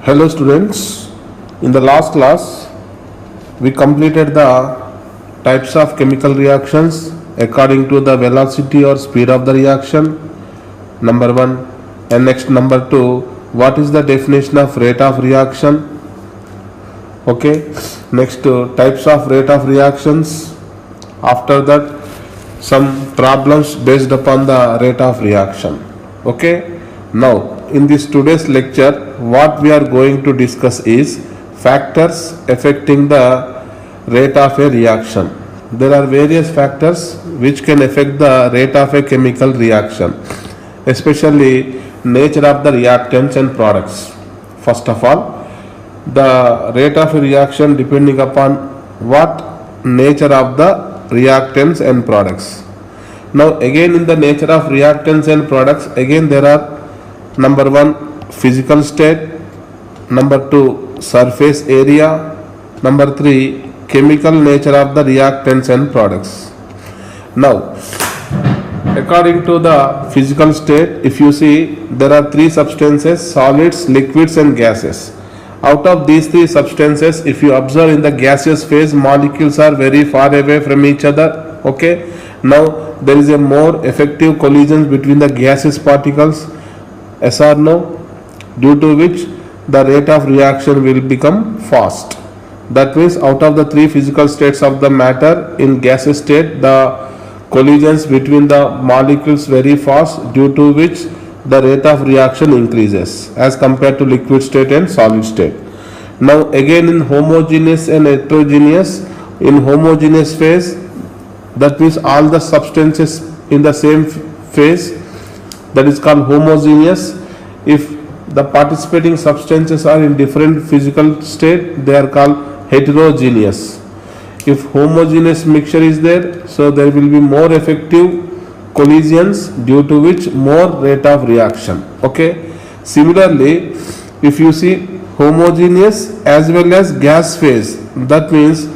Hello students, in the last class we completed the types of chemical reactions according to the velocity or speed of the reaction, number 1, and next number 2, what is the definition of rate of reaction. Okay, next types of rate of reactions, after that some problems based upon the rate of reaction. Okay, now in this today's lecture what we are going to discuss is factors affecting the rate of a reaction. There are various factors which can affect the rate of a chemical reaction, especially nature of the reactants and products. First of all, the rate of a reaction depending upon what nature of the reactants and products. Now again, in the nature of reactants and products, again there are number 1 physical state, number 2 surface area, number 3 chemical nature of the reactants and products. Now according to the physical state, if you see, there are 3 substances: solids, liquids and gases. Out of these 3 substances, if you observe in the gaseous phase, molecules are very far away from each other. Okay, now there is a more effective collisions between the gaseous particles, yes or no, due to which the rate of reaction will become fast. That means out of the 3 physical states of the matter, in gaseous state the collisions between the molecules very fast, due to which the rate of reaction increases as compared to liquid state and solid state. Now again, in homogeneous and heterogeneous, in homogeneous phase, that means all the substances in the same phase, that is called homogeneous. If the participating substances are in different physical state, they are called heterogeneous. If homogeneous mixture is there, so there will be more effective collisions, due to which more rate of reaction. Okay, similarly, if you see homogeneous as well as gas phase, that means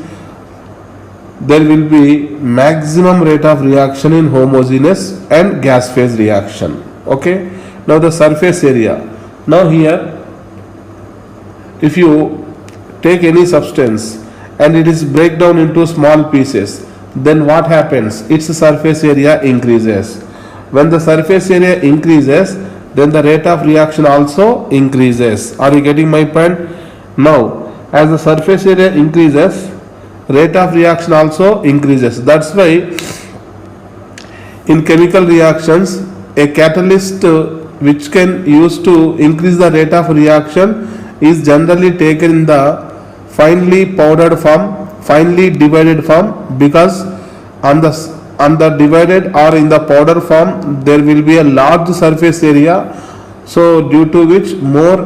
there will be maximum rate of reaction in homogeneous and gas phase reaction. Okay, now the surface area. Now here, if you take any substance and it is break down into small pieces, then what happens? Its surface area increases. When the surface area increases, then the rate of reaction also increases. Are you getting my point? Now as the surface area increases, rate of reaction also increases. That's why in chemical reactions, a catalyst which can use to increase the rate of reaction is generally taken in the finely powdered form, finely divided form, because on the divided or in the powder form there will be a large surface area, so due to which more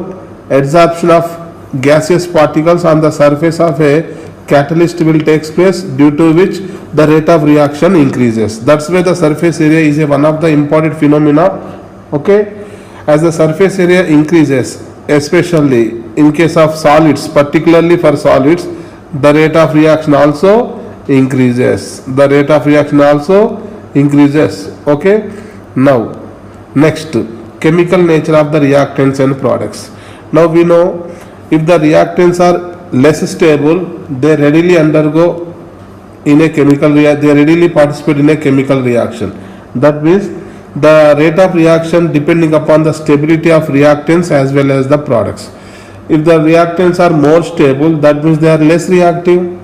adsorption of gaseous particles on the surface of a catalyst will take place, due to which the rate of reaction increases. That's why the surface area is one of the important phenomena. Okay, as the surface area increases, especially in case of solids, particularly for solids, the rate of reaction also increases. The rate of reaction also increases. Okay, now next, chemical nature of the reactants and products. Now we know, if the reactants are less stable, they readily undergo in a chemical reaction, they readily participate in a chemical reaction. That means the rate of reaction depending upon the stability of reactants as well as the products. If the reactants are more stable, that means they are less reactive.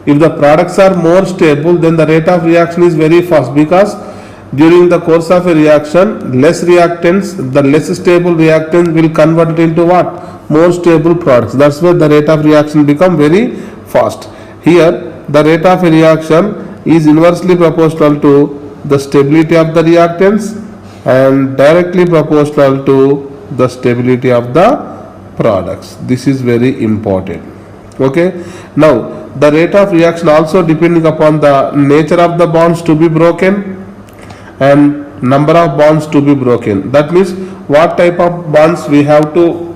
If the products are more stable, then the rate of reaction is very fast, because during the course of a reaction, less reactants, the less stable reactants will convert it into what? More stable products. That's why the rate of reaction become very fast. Here the rate of a reaction is inversely proportional to the stability of the reactants and directly proportional to the stability of the products. This is very important. Okay, now the rate of reaction also depending upon the nature of the bonds to be broken and number of bonds to be broken. That means what type of bonds we have to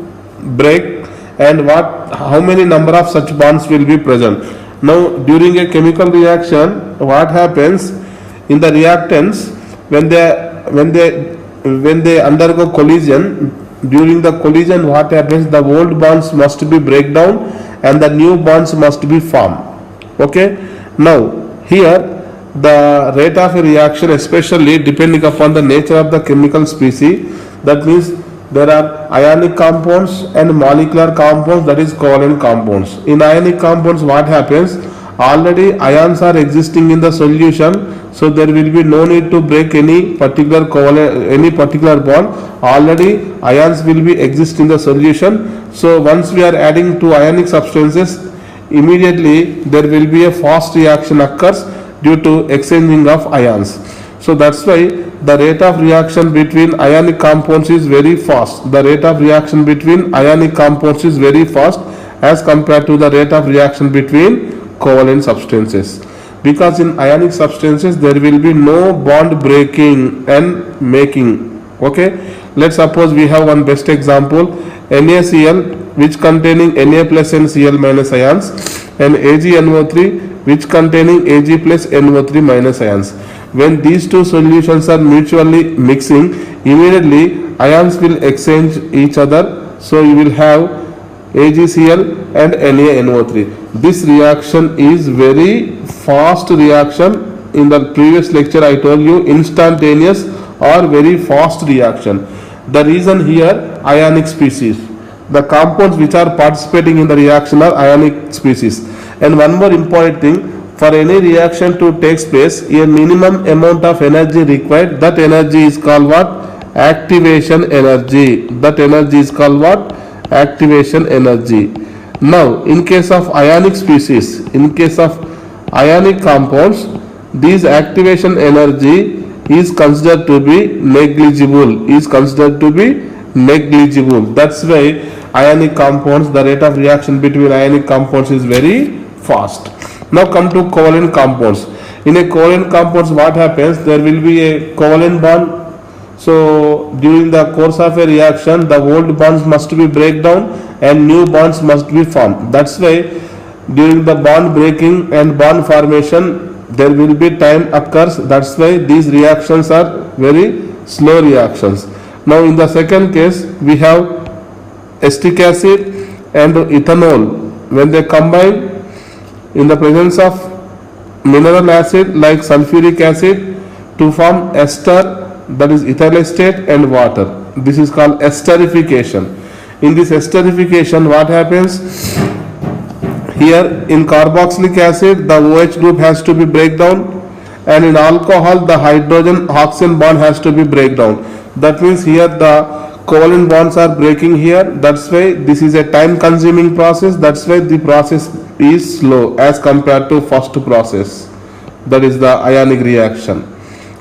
break and how many number of such bonds will be present. Now during a chemical reaction, what happens in the reactants, when they undergo collision, during the collision what happens, the old bonds must be break down and the new bonds must be formed. Okay, now here the rate of a reaction, especially depending upon the nature of the chemical species, that means there are ionic compounds and molecular compounds, that is covalent compounds. In ionic compounds what happens, already ions are existing in the solution, so there will be no need to break any particular covalent, any particular bond. Already ions will be exist in the solution, so once we are adding two ionic substances, immediately there will be a fast reaction occurs due to exchanging of ions. So that's why the rate of reaction between ionic compounds is very fast. The rate of reaction between ionic compounds is very fast as compared to the rate of reaction between covalent substances, because in ionic substances there will be no bond breaking and making. Okay, let's suppose we have one best example, NaCl which containing Na plus and Cl minus ions, and AgNO3 which containing Ag plus NO3 minus ions. When these two solutions are mutually mixing, immediately ions will exchange each other, so you will have AgCl and NaNO3. This reaction is very fast reaction. In the previous lecture I told you instantaneous or very fast reaction. The reason here, ionic species. The compounds which are participating in the reaction are ionic species. And one more important thing, for any reaction to take place, a minimum amount of energy required. That energy is called what? Activation energy. That energy is called what? Activation energy. Now, in case of ionic species, in case of ionic compounds, this activation energy is considered to be negligible. Is considered to be negligible. That's why ionic compounds, the rate of reaction between ionic compounds is very fast. Now come to covalent compounds. In a covalent compounds what happens, there will be a covalent bond. So during the course of a reaction, the old bonds must be break down and new bonds must be formed. That's why during the bond breaking and bond formation there will be time occurs. That's why these reactions are very slow reactions. Now in the second case we have acetic acid and ethanol. When they combine in the presence of mineral acid like sulfuric acid to form ester, that is ethyl acetate and water. This is called esterification. In this esterification what happens? Here in carboxylic acid the OH group has to be break down, and in alcohol the hydrogen oxygen bond has to be break down. That means here the covalent bonds are breaking here. That's why this is a time consuming process. That's why the process is slow as compared to first process, that is the ionic reaction.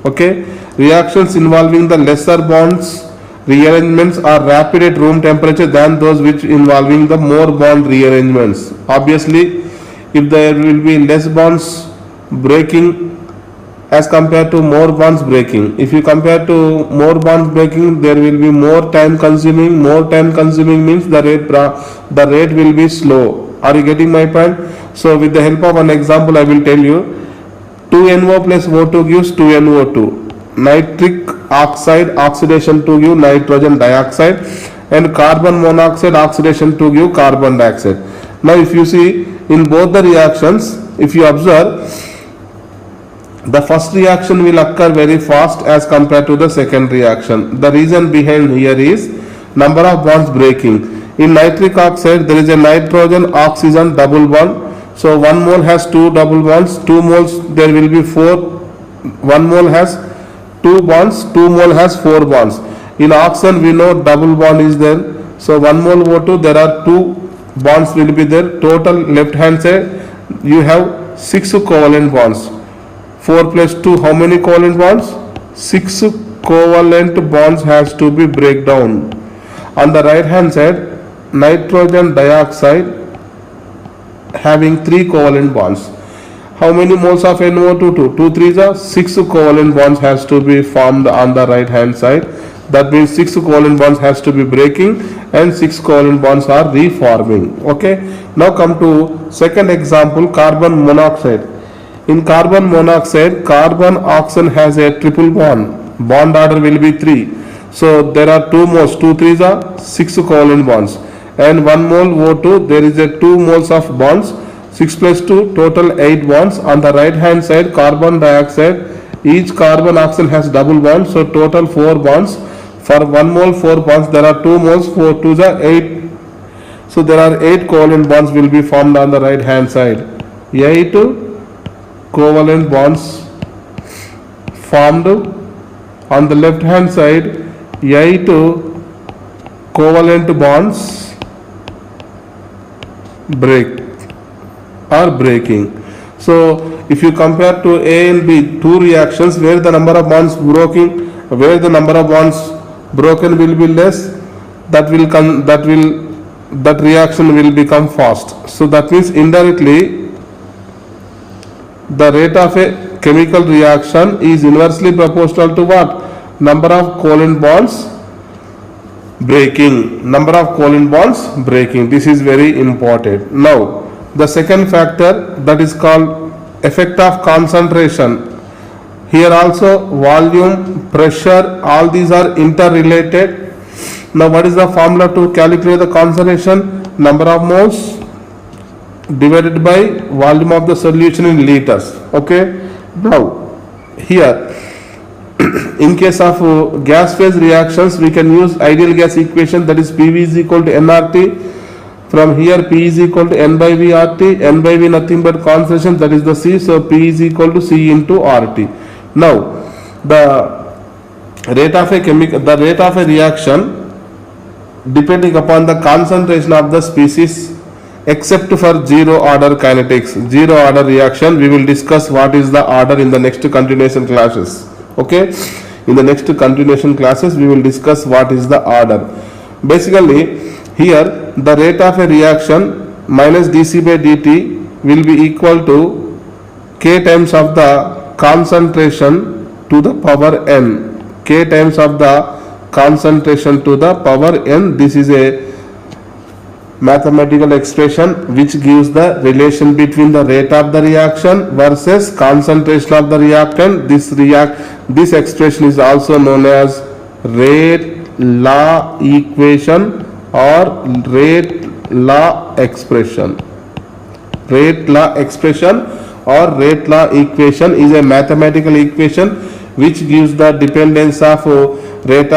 Okay, reactions involving the lesser bonds rearrangements are rapid at room temperature than those which involving the more bond rearrangements. Obviously if there will be less bonds breaking as compared to more bonds breaking, if you compare to more bonds breaking, there will be more time consuming. More time consuming means the rate will be slow. Are you getting my point? So with the help of an example I will tell you. 2NO plus O2 gives 2NO2. Nitric oxide oxidation to give nitrogen dioxide, and carbon monoxide oxidation to give carbon dioxide. Now if you see in both the reactions, if you observe, the first reaction will occur very fast as compared to the second reaction. The reason behind here is number of bonds breaking. In nitric oxide there is a nitrogen oxygen double bond. So 1 mole has 2 double bonds, 2 moles there will be 4, 1 mole has 2 bonds, 2 mole has 4 bonds. In oxygen we know double bond is there. So 1 mole O2 there are 2 bonds will be there. Total left hand side you have 6 covalent bonds. 4 plus 2, how many covalent bonds? 6 covalent bonds has to be break down. On the right hand side, nitrogen dioxide having 3 covalent bonds. How many moles of NO2? 2. 2 3s are 6 covalent bonds has to be formed on the right hand side. That means 6 covalent bonds has to be breaking and 6 covalent bonds are reforming. Okay. Now come to second example, carbon monoxide. In carbon monoxide, carbon oxygen has a triple bond. Bond order will be 3. So there are 2 moles, 2 3s are 6 covalent bonds, and 1 mole O2, there is a 2 moles of bonds, 6 plus 2, total 8 bonds. On the right hand side, carbon dioxide, each carbon oxygen has double bonds, so total 4 bonds. For 1 mole 4 bonds, there are 2 moles, 4 2s are 8. So there are 8 covalent bonds will be formed on the right hand side. 8 covalent bonds formed. On the left hand side, 8 covalent bonds breaking. So if you compare to A and B, two reactions where the number of bonds broken, where the number of bonds broken will be less, that reaction will become fast. So that means indirectly the rate of a chemical reaction is inversely proportional to what? Number of covalent bonds breaking. Number of covalent bonds breaking. This is very important. Now the second factor, that is called effect of concentration. Here also volume, pressure, all these are interrelated. Now what is the formula to calculate the concentration? Number of moles divided by volume of the solution in liters. Okay. Now here in case of gas phase reactions, we can use ideal gas equation, that is PV is equal to nRT. From here P is equal to N by V RT, N by V nothing but concentration, that is the C, so P is equal to C into RT. Now the rate of a reaction depending upon the concentration of the species, except for zero order kinetics. Zero order reaction, we will discuss what is the order in the next continuation classes. Okay, in the next continuation classes we will discuss what is the order. Basically here the rate of a reaction minus dC by dt will be equal to K times of the concentration to the power n. K times of the concentration to the power n. This is a mathematical expression which gives the relation between the rate of the reaction versus concentration of the reactant. This expression is also known as rate law equation or rate law expression. Rate law expression or rate law equation is a mathematical equation which gives the dependence of rate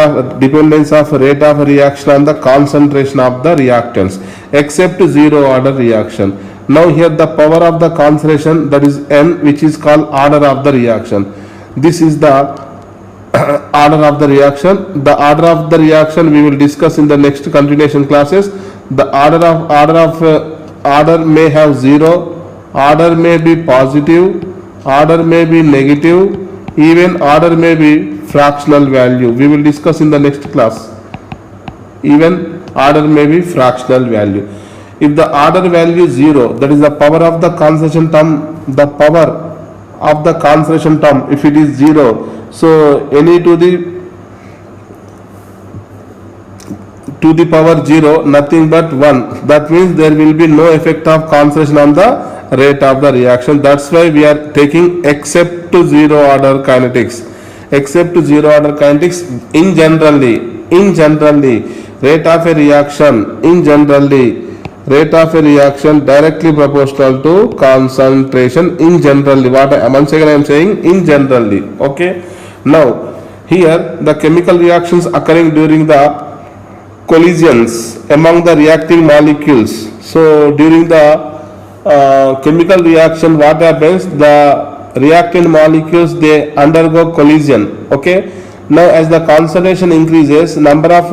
of reaction on the concentration of the reactants, except zero order reaction. Now here the power of the concentration, that is n, which is called order of the reaction. This is the order of the reaction. The order of the reaction we will discuss in the next continuation classes. The order may have zero, order may be positive, order may be negative, even order may be fractional value. We will discuss in the next class. Even order may be fractional value. If the order value is 0, that is the power of the concentration term, the power of the concentration term, if it is 0, so any to the power 0, nothing but 1. That means there will be no effect of concentration on the rate of the reaction. That's why we are taking except to zero order kinetics. Except to zero order kinetics in generally rate of a reaction directly proportional to concentration in generally. Once again I am saying in generally. Okay. Now here the chemical reactions occurring during the collisions among the reacting molecules. So during the chemical reaction, what happens? The reactant molecules, they undergo collision. Okay. Now as the concentration increases, number of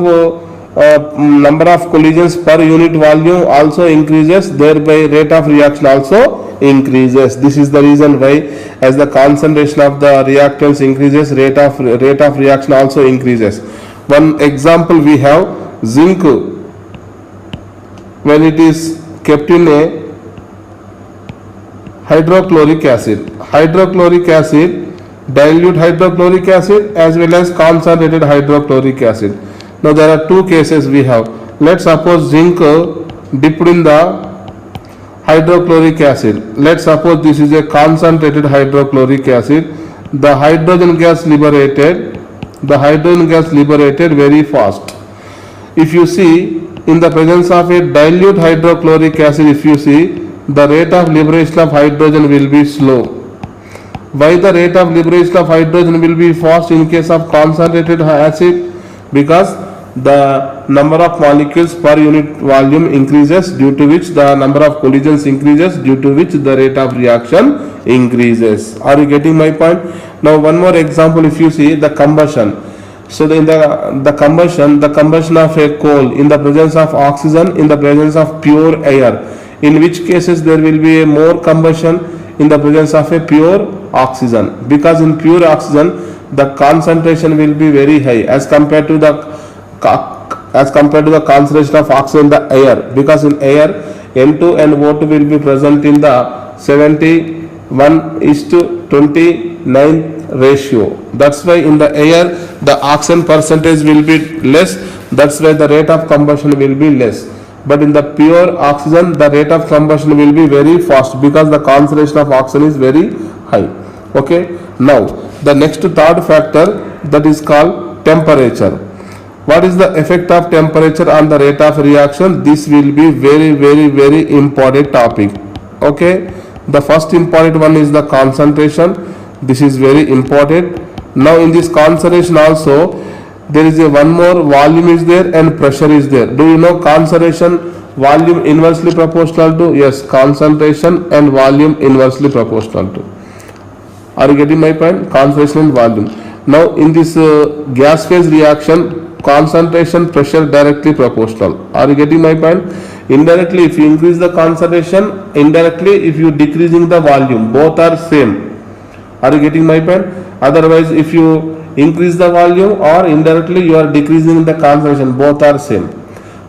collisions per unit volume also increases, thereby rate of reaction also increases. This is the reason why as the concentration of the reactants increases, rate of reaction also increases. One example we have zinc. When it is kept in a hydrochloric acid, dilute hydrochloric acid as well as concentrated hydrochloric acid. Now there are two cases we have. Let's suppose zinc dipped in the hydrochloric acid. Let's suppose this is a concentrated hydrochloric acid. The hydrogen gas liberated the hydrogen gas liberated very fast. If you see, in the presence of a dilute hydrochloric acid, if you see, the rate of liberation of hydrogen will be slow. Why the rate of liberation of hydrogen will be fast in case of concentrated acid? Because the number of molecules per unit volume increases, due to which the number of collisions increases, due to which the rate of reaction increases. Are you getting my point? Now one more example, if you see the combustion. So in the combustion of a coal in the presence of oxygen, in the presence of pure air, in which cases there will be a more combustion in the presence of a pure oxygen, because in pure oxygen the concentration will be very high as compared to the concentration of oxygen in the air, because in air N2 and O2 will be present in the 71:29 ratio. That's why in the air the oxygen percentage will be less, that's why the rate of combustion will be less. But in the pure oxygen the rate of combustion will be very fast, because the concentration of oxygen is very high. Okay, now the next third factor, that is called temperature. What is the effect of temperature on the rate of reaction? This will be very important topic. Okay, the first important one is the concentration. This is very important. Now in this concentration also there is a one more, volume is there and pressure is there. Do you know concentration, volume inversely proportional to? Yes, concentration and volume inversely proportional to. Are you getting my point? Concentration and volume. Now in this gas phase reaction, concentration, pressure directly proportional. Are you getting my point? Indirectly if you increase the concentration, indirectly if you decreasing the volume, both are same. Are you getting my point? Otherwise if you increase the volume or indirectly you are decreasing the concentration, both are same.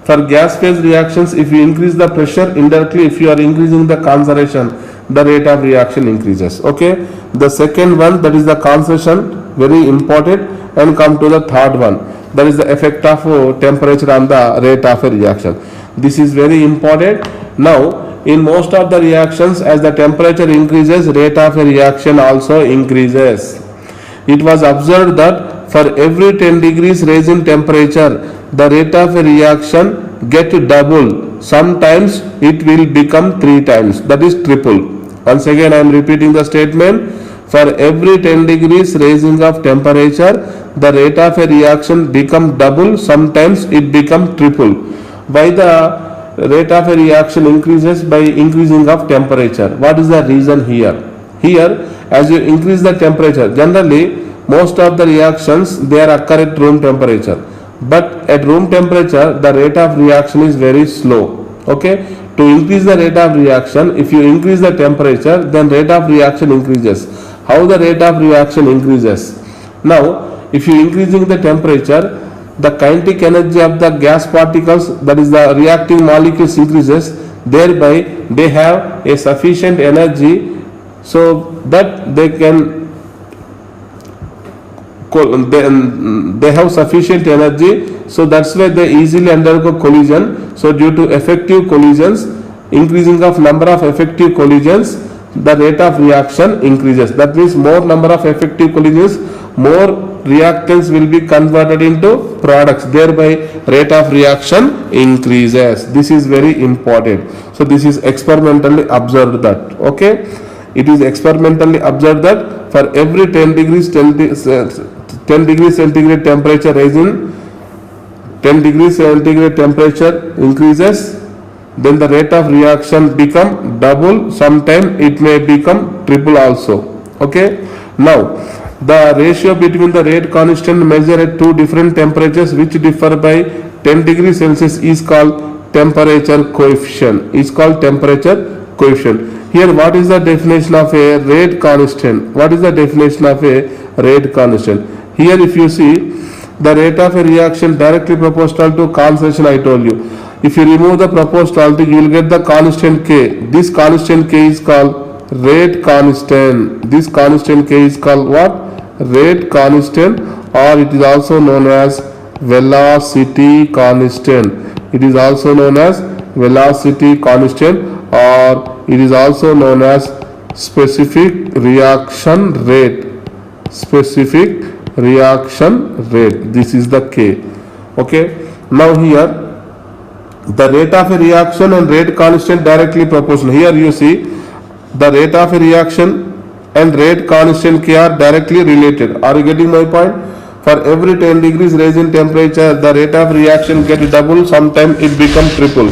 For gas phase reactions, if you increase the pressure, indirectly if you are increasing the concentration, the rate of reaction increases. Okay, the second one, that is the concentration, very important. And come to the third one, that is the effect of temperature on the rate of a reaction. This is very important. Now in most of the reactions, as the temperature increases, rate of a reaction also increases. It was observed that for every 10 degrees rise in temperature, the rate of a reaction get double. Sometimes it will become 3 times, that is triple. Once again I am repeating the statement. For every 10 degrees raising of temperature, the rate of a reaction become double, sometimes it become triple. Why the rate of a reaction increases? By increasing of temperature. What is the reason here? Here, as you increase the temperature, generally most of the reactions they are occur at room temperature, but at room temperature the rate of reaction is very slow. Okay, to increase the rate of reaction, if you increase the temperature, then rate of reaction increases. How the rate of reaction increases? Now if you increasing the temperature, the kinetic energy of the gas particles, that is the reacting molecules, increases. Thereby they have a sufficient energy so that they have sufficient energy, so that's why they easily undergo collision. So due to effective collisions, increasing of number of effective collisions, the rate of reaction increases. That means more number of effective collisions, more reactants will be converted into products, thereby rate of reaction increases. This is very important. So this is experimentally observed that. Okay, it is experimentally observed that for every 10 degrees centigrade temperature rise in 10 degrees centigrade temperature increases, then the rate of reaction become double, sometime it may become triple also. Okay, now the ratio between the rate constant measured at two different temperatures which differ by 10 degrees Celsius is called temperature coefficient. Here what is the definition of a rate constant? What is the definition of a rate constant? Here if you see, the rate of a reaction directly proportional to concentration, I told you. If you remove the proportionality, you will get the constant K. This constant K is called rate constant. This constant K is called what? Rate constant, or it is also known as velocity constant. It is also known as velocity constant, or it is also known as specific reaction rate. Specific reaction rate. This is the K. Okay. Now here the rate of a reaction and rate constant directly proportional. Here you see the rate of a reaction and rate constant K are directly related. Are you getting my point? For every 10 degrees raise in temperature, the rate of reaction get double, sometimes it become triple.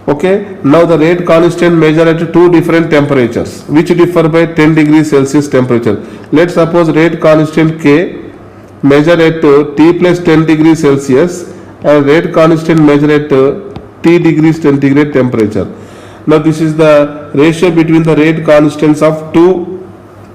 Okay, now the rate constant measure at two different temperatures which differ by 10 degrees Celsius temperature. Let's suppose rate constant K measure at T plus 10 degrees Celsius and rate constant measure at T degrees centigrade temperature. Now this is the ratio between the rate constants of two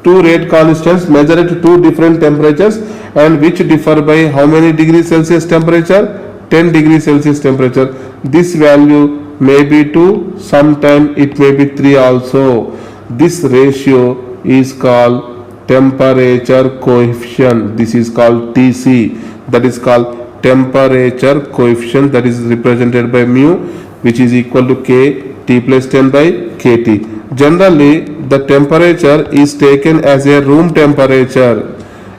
rate constants measured at two different temperatures and which differ by how many degrees Celsius temperature? 10 degrees Celsius temperature. This value may be 2, sometime it may be 3 also. This ratio is called temperature coefficient. This is called TC. That is called temperature coefficient, that is represented by mu, which is equal to K T plus 10 by KT. Generally, the temperature is taken as a room temperature.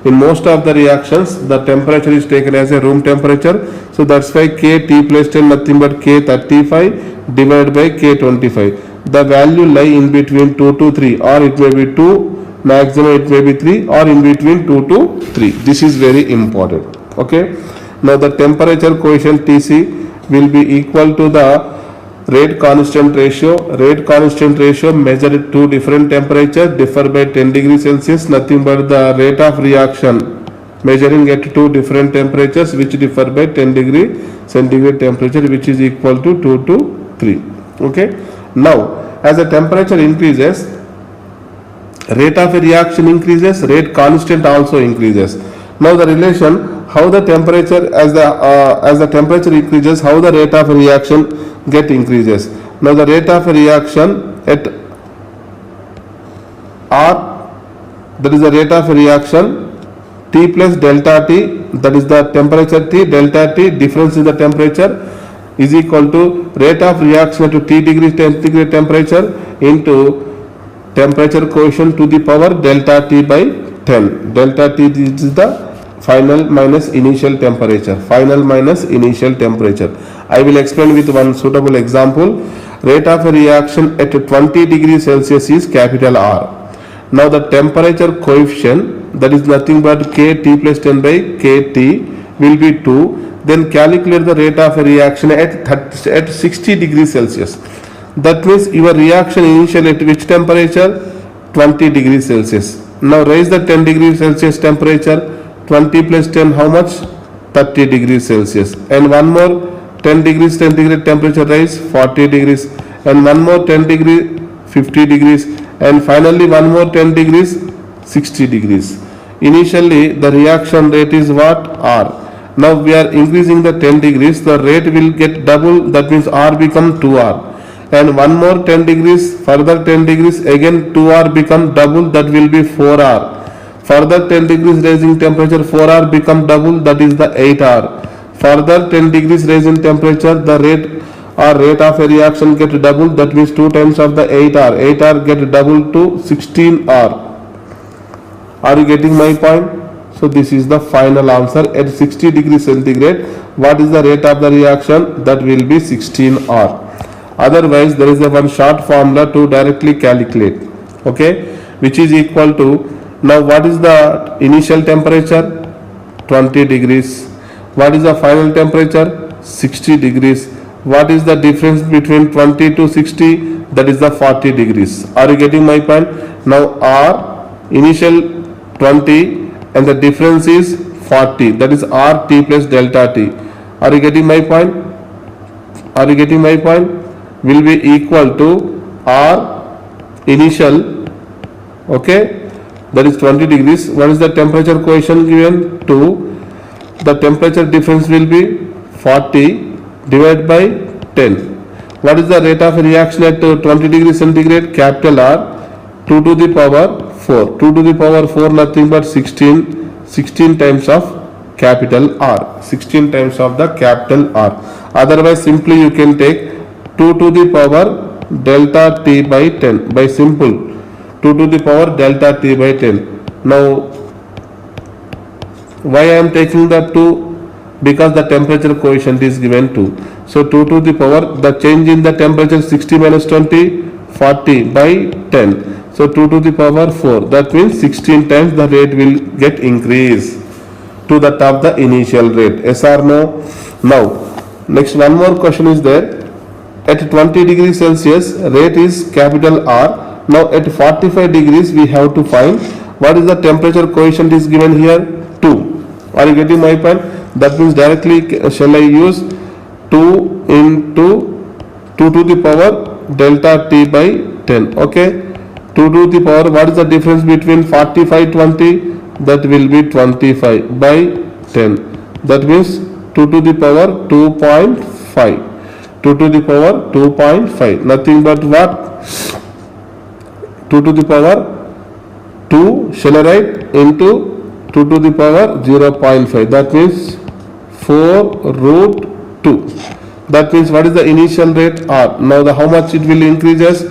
In most of the reactions, the temperature is taken as a room temperature. So that's why K T plus 10 nothing but K 35 divided by K 25. The value lie in between 2 to 3, or it may be 2, maximum it may be 3, or in between 2 to 3. This is very important. Okay. Now the temperature coefficient TC will be equal to the rate constant ratio. Rate constant ratio measured at two different temperatures differ by 10 degrees Celsius, nothing but the rate of reaction measuring at two different temperatures which differ by 10 degree centigrade temperature, which is equal to 2 to 3. Okay. Now as the temperature increases, rate of a reaction increases, rate constant also increases. Now the relation how the temperature as the temperature increases, how the rate of a reaction get increases. Now the rate of a reaction at R, that is the rate of a reaction T plus delta T, that is the temperature T, delta T, difference in the temperature, is equal to rate of reaction to T degree centigrade temperature into temperature coefficient to the power delta T by 10. Delta T is the final minus initial temperature. Final minus initial temperature. I will explain with one suitable example. Rate of a reaction at 20 degrees Celsius is capital R. Now the temperature coefficient, that is nothing but K T plus 10 by KT, will be 2. Then calculate the rate of a reaction at 60 degrees Celsius. That means your reaction initial at which temperature? 20 degrees Celsius. Now raise the 10 degrees Celsius temperature. 20 plus 10 how much? 30 degrees Celsius. And one more 10 degrees centigrade temperature rise, 40 degrees. And one more 10 degrees, 50 degrees. And finally one more 10 degrees, 60 degrees. Initially the reaction rate is what? R. Now we are increasing the 10 degrees, the rate will get double, that means R become 2R. And one more 10 degrees, further 10 degrees, again 2R become double, that will be 4R. Further 10 degrees raising temperature, 4R become double, that is the 8R. Further 10 degrees raise in temperature, the rate of a reaction get double, that means 2 times of the 8R. 8R get double to 16R. Are you getting my point? So this is the final answer. At 60 degrees centigrade, what is the rate of the reaction? That will be 16R. Otherwise, there is a one short formula to directly calculate. Okay, which is equal to, now what is the initial temperature? 20 degrees. What is the final temperature? 60 degrees. What is the difference between 20 to 60? That is the 40 degrees. Are you getting my point? Now R, initial 20 and the difference is 40. That is R T plus delta T. Are you getting my point? Are you getting my point? Will be equal to R initial, okay, that is 20 degrees. What is the temperature coefficient given? 2. The temperature difference will be 40 divided by 10. What is the rate of reaction at 20 degrees centigrade? Capital R, 2 to the power 4. 2 to the power 4 nothing but 16. 16 times of capital R. 16 times of the capital R. Otherwise simply you can take 2 to the power delta T by 10 by simple 2 to the power delta T by 10. Now Why I am taking the 2? Because the temperature coefficient is given 2. So 2 to the power, the change in the temperature 60 minus 20, 40 by 10. So 2 to the power 4. That means 16 times the rate will get increased to the top the initial rate. Yes or no? Now, next one more question is there. At 20 degrees Celsius, rate is capital R. Now at 45 degrees, we have to find what is the temperature coefficient is given here? 2. Are you getting my point? That means directly shall I use 2 into 2 to the power delta T by 10. Okay. 2 to the power, what is the difference between 45 20? That will be 25 by 10. That means 2 to the power 2.5. 2 to the power 2.5. Nothing but what? 2 to the power 2 shall I write into 2 to the power 0.5. That means 4 root 2. That means what is the initial rate? R. Now the how much it will increase as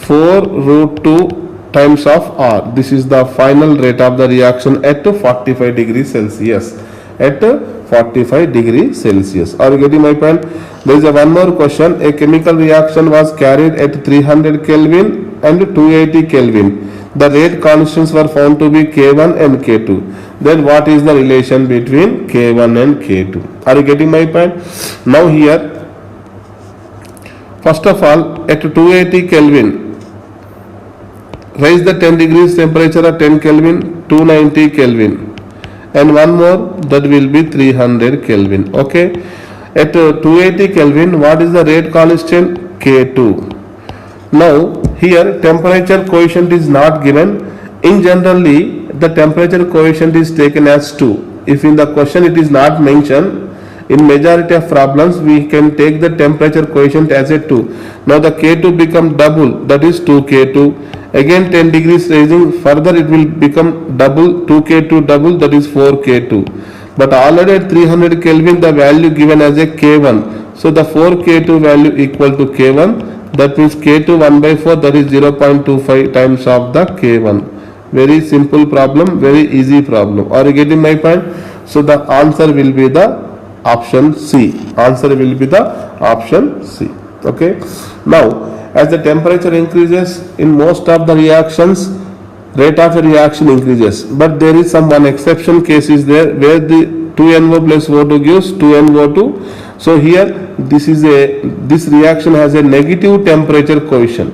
4 root 2 times of R. This is the final rate of the reaction at 45 degrees Celsius. At 45 degrees Celsius. Are you getting my point? There is a one more question. A chemical reaction was carried at 300 Kelvin and 280 Kelvin. The rate constants were found to be K1 and K2. Then what is the relation between K1 and K2? Are you getting my point? Now here, first of all, at 280 Kelvin, raise the 10 degrees temperature at 10 Kelvin, 290 Kelvin. And one more, that will be 300 Kelvin. Okay. At 280 Kelvin, what is the rate constant? K2. Now, here temperature coefficient is not given. In generally, the temperature coefficient is taken as 2. If in the question it is not mentioned, in majority of problems we can take the temperature coefficient as a 2. Now the K2 become double, that is 2K2. Again 10 degrees raising, further it will become double, 2K2 double, that is 4K2. But already at 300 Kelvin the value given as a K1. So the 4K2 value equal to K1. That means K2 1 by 4, that is 0.25 times of the K1. Very simple problem, very easy problem. Are you getting my point? So the answer will be the option C. Answer will be the option C. Okay. Now, as the temperature increases in most of the reactions, rate of a reaction increases. But there is some one exception case is there where the 2NO plus O2 gives 2NO2. So here this reaction has a negative temperature coefficient.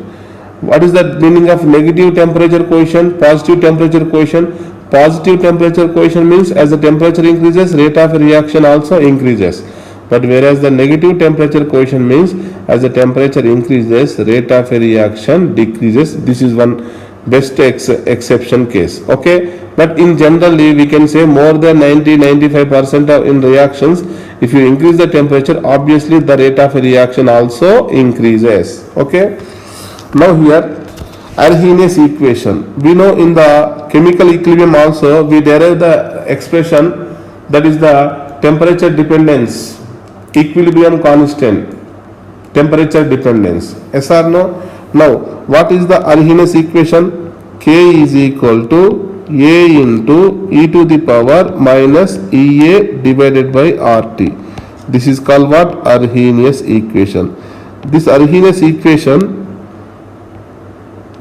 What is the meaning of negative temperature coefficient? Positive temperature coefficient. Positive temperature coefficient means as the temperature increases, rate of reaction also increases. But whereas the negative temperature coefficient means as the temperature increases, rate of a reaction decreases. This is one best exception case. Okay. But in generally we can say more than 90-95% in reactions, if you increase the temperature, obviously the rate of a reaction also increases. Okay. Now here Arrhenius equation. We know in the chemical equilibrium also we derive the expression that is the temperature dependence, equilibrium constant, temperature dependence. Yes or no? Now what is the Arrhenius equation? K is equal to A into e to the power minus EA divided by RT. This is called what? Arrhenius equation. This Arrhenius equation,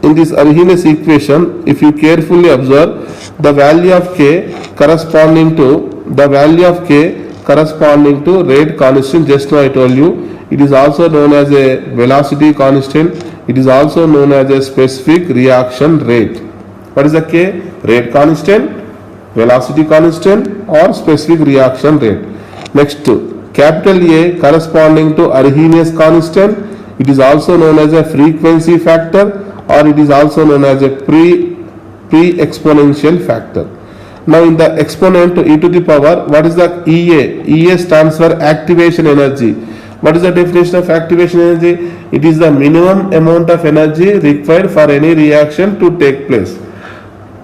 in this Arrhenius equation, if you carefully observe, the value of K corresponding to rate constant, just now I told you, it is also known as a velocity constant, it is also known as a specific reaction rate. What is the K? Rate constant, velocity constant or specific reaction rate. Next, capital A corresponding to Arrhenius constant, it is also known as a frequency factor, or it is also known as a pre-exponential factor. Now in the exponent to e to the power, what is the EA? EA stands for activation energy. What is the definition of activation energy? It is the minimum amount of energy required for any reaction to take place.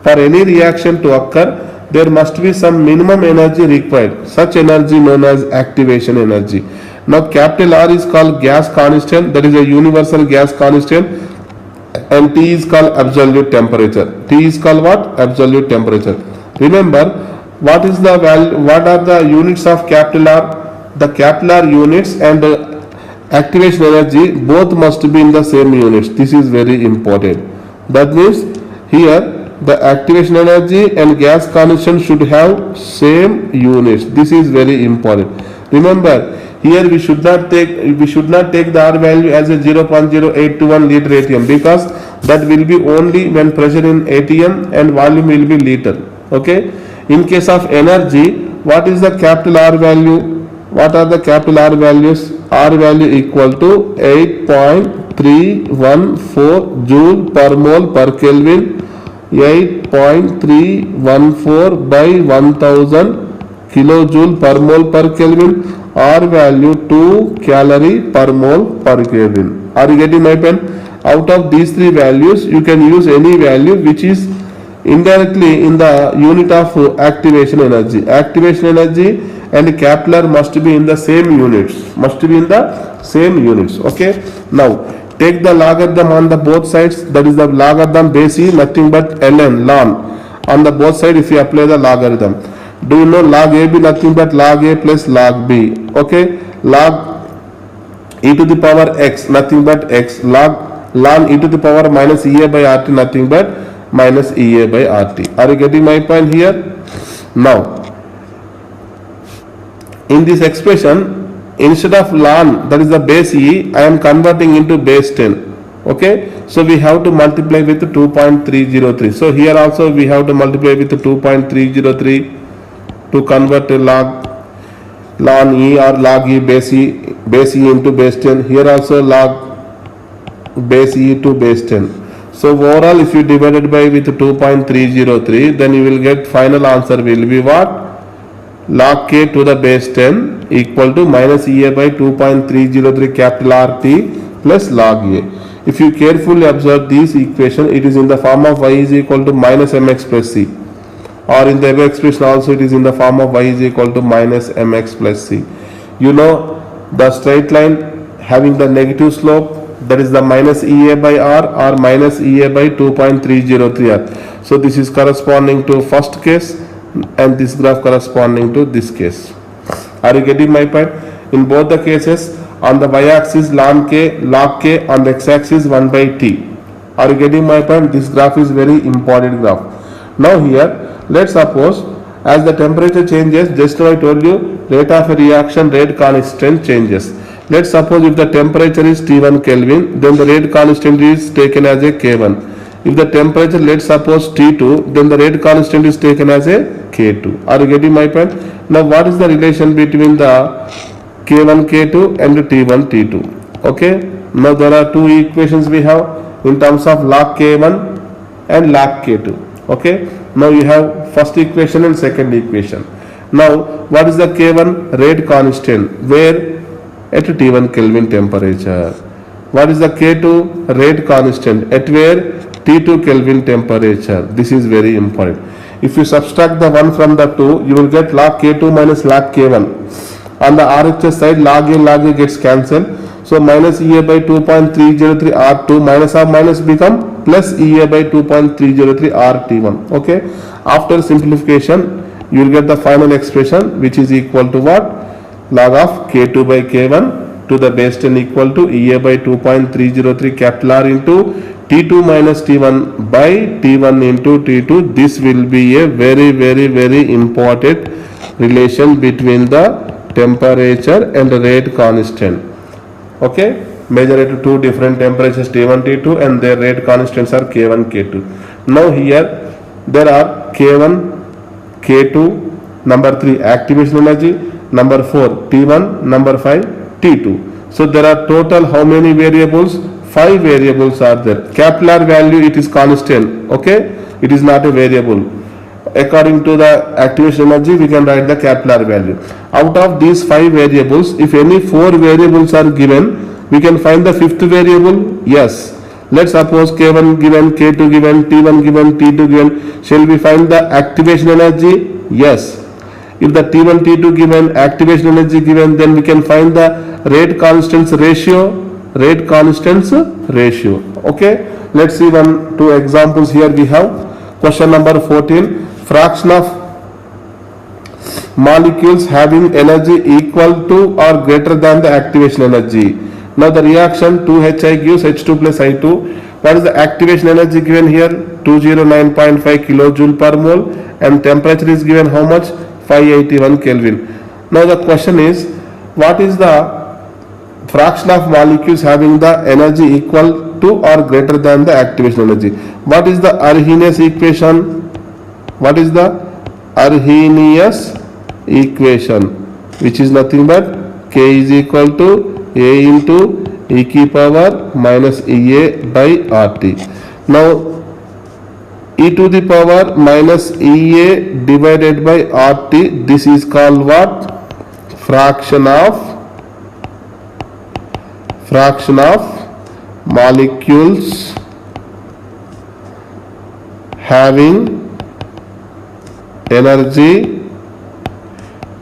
For any reaction to occur, there must be some minimum energy required. Such energy known as activation energy. Now capital R is called gas constant, that is a universal gas constant. And T is called absolute temperature. T is called what? Absolute temperature. Remember, what is the value, what are the units of capital R? The capital R units and activation energy both must be in the same units. This is very important. That means here the activation energy and gas constant should have same units. This is very important. Remember, here we should not take the R value as a 0.0821 liter ATM, because that will be only when pressure in ATM and volume will be liter. Okay. In case of energy, what is the capital R value? What are the capital R values? R value equal to 8.314 joule per mole per Kelvin. 8.314 by 1000 kilojoule per mole per Kelvin. R value 2 calorie per mole per Kelvin. Are you getting my pen? Out of these three values, you can use any value which is indirectly in the unit of activation energy. Activation energy and capital R must be in the same units. Okay. Now take the logarithm on the both sides. That is the logarithm base E, nothing but ln ln. On the both sides, if you apply the logarithm, do you know log AB nothing but log A plus log B? Okay. Log e to the power x nothing but x. Ln e to the power minus EA by RT nothing but minus EA by RT. Are you getting my point here? Now, in this expression, instead of ln, that is the base E, I am converting into base 10. Okay. So we have to multiply with 2.303. So here also we have to multiply with 2.303 to convert ln E or log E base E into base 10. Here also log base E to base 10. So overall, if you divide it by with 2.303, then you will get final answer will be what? Log K to the base 10 equal to minus EA by 2.303 capital RT plus log A. If you carefully observe this equation, it is in the form of y is equal to minus mx plus c. Or in the above expression also it is in the form of y is equal to minus mx plus c. You know the straight line having the negative slope, that is the minus EA by R or minus EA by 2.303 R. So this is corresponding to first case and this graph corresponding to this case. Are you getting my point? In both the cases, on the y-axis log K, on the x-axis 1 by T. Are you getting my point? This graph is very important graph. Now here, let's suppose as the temperature changes, just now I told you, rate of a reaction, rate constant changes. Let's suppose if the temperature is T1 Kelvin, then the rate constant is taken as a K1. If the temperature, let's suppose T2, then the rate constant is taken as a K2. Are you getting my point? Now what is the relation between the K1 K2 and T1 T2? Okay. Now there are two equations we have in terms of log K1 and log K2. Okay. Now you have first equation and second equation. Now what is the K1? Rate constant where at T1 Kelvin temperature. What is the K2? Rate constant at where? T2 Kelvin temperature. This is very important. If you subtract the 1 from the 2, you will get log K2 minus log K1. On the RHS side, log A gets cancelled. So minus EA by 2.303 R2 minus of minus become plus EA by 2.303 RT1. Okay. After simplification, you will get the final expression which is equal to what? Log of K2 by K1 to the base 10 equal to EA by 2.303 capital R into T2 minus T1 by T1 into T2. This will be a very important relation between the temperature and the rate constant. Okay. Measure at two different temperatures T1 T2 and their rate constants are K1 K2. Now here there are K1 K2, number 3 activation energy, number 4 T1, number 5 T2. So there are total how many variables? 5 variables are there. Capital R value, it is constant. Okay. It is not a variable. According to the activation energy, we can write the capital R value. Out of these 5 variables, if any 4 variables are given, we can find the 5th variable. Yes. Let's suppose K1 given, K2 given, T1 given, T2 given. Shall we find the activation energy? Yes. If the T1 T2 given, activation energy given, then we can find the rate constants ratio. Okay. Let's see 2 examples here we have. Question number 14. Fraction of molecules having energy equal to or greater than the activation energy. Now the reaction 2Hi gives H2 plus I2. What is the activation energy given here? 209.5 kilojoule per mole, and temperature is given how much? 581 Kelvin. Now the question is, what is the fraction of molecules having the energy equal to or greater than the activation energy? What is the Arrhenius equation? What is the Arrhenius equation? Which is nothing but K is equal to A into e की power minus EA by RT. Now e to the power minus EA divided by RT, this is called what? Fraction of molecules having energy